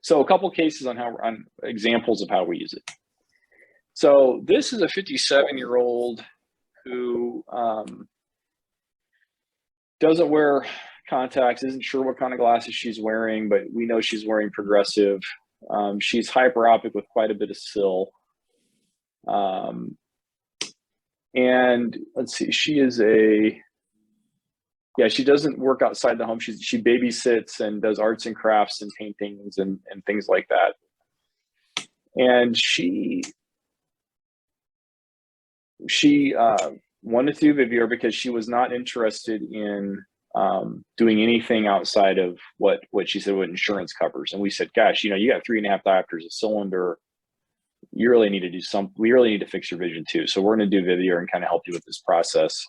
So a couple cases on examples of how we use it. So this is a 57-year-old who doesn't wear contacts, isn't sure what kind of glasses she's wearing, but we know she's wearing progressive. She's hyperopic with quite a bit of SIL. And let's see, she is she doesn't work outside the home. She babysits and does arts and crafts and paintings and things like that. And she wanted to do Vivior because she was not interested in doing anything outside of what she said what insurance covers. And we said, gosh, you got 3.5 diopters, a cylinder. You really need to do something. We really need to fix your vision too. So we're going to do Vivior and kind of help you with this process.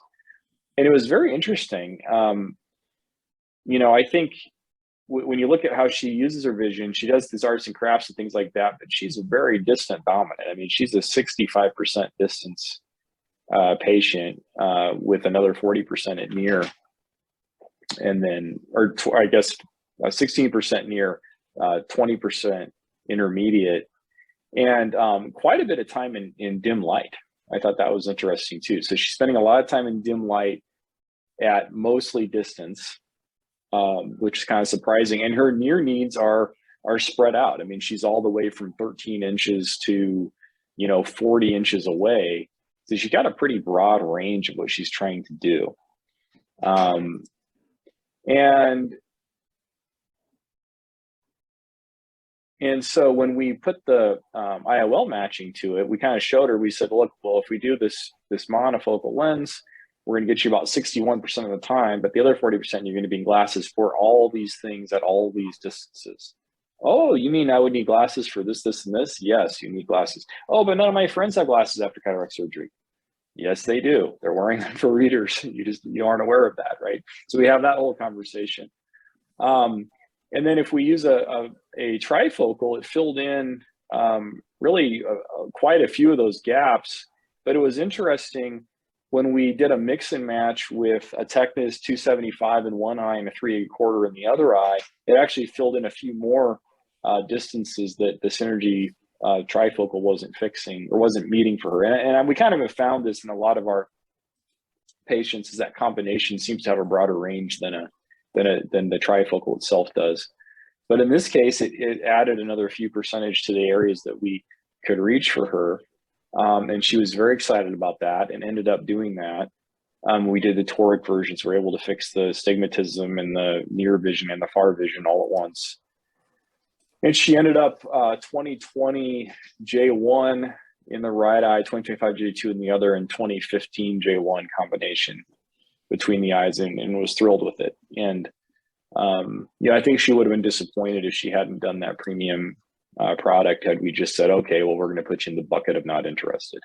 And it was very interesting. I think when you look at how she uses her vision, she does these arts and crafts and things like that, but she's a very distant dominant. I mean, she's a 65% distance patient with another 40% at near, and then, or I guess 16% near, 20% intermediate, and quite a bit of time in dim light. I thought that was interesting too. So she's spending a lot of time in dim light at mostly distance, which is kind of surprising. And her near needs are spread out. I mean, she's all the way from 13 inches to 40 inches away. So she's got a pretty broad range of what she's trying to do. And so when we put the IOL matching to it, we kind of showed her, we said, look, well, if we do this monofocal lens, we're going to get you about 61% of the time, but the other 40% you're going to be in glasses for all these things at all these distances. Oh, you mean I would need glasses for this, this, and this? Yes, you need glasses. Oh, but none of my friends have glasses after cataract surgery. Yes, they do. They're wearing them for readers. You aren't aware of that, right? So we have that whole conversation. And then if we use a trifocal, it filled in really quite a few of those gaps. But it was interesting when we did a mix and match with a Tecnis 275 in one eye and a 3.25 in the other eye, it actually filled in a few more distances that the Synergy trifocal wasn't fixing or wasn't meeting for her. And we kind of have found this in a lot of our patients, is that combination seems to have a broader range than the trifocal itself does. But in this case, it added another few percentage to the areas that we could reach for her. And she was very excited about that and ended up doing that. We did the toric version, so we're able to fix the stigmatism and the near vision and the far vision all at once. And she ended up 2020 J1 in the right eye, 2025 J2 in the other, and 2015 J1 combination between the eyes, and was thrilled with it. And I think she would have been disappointed if she hadn't done that premium product had we just said, okay, well, we're going to put you in the bucket of not interested.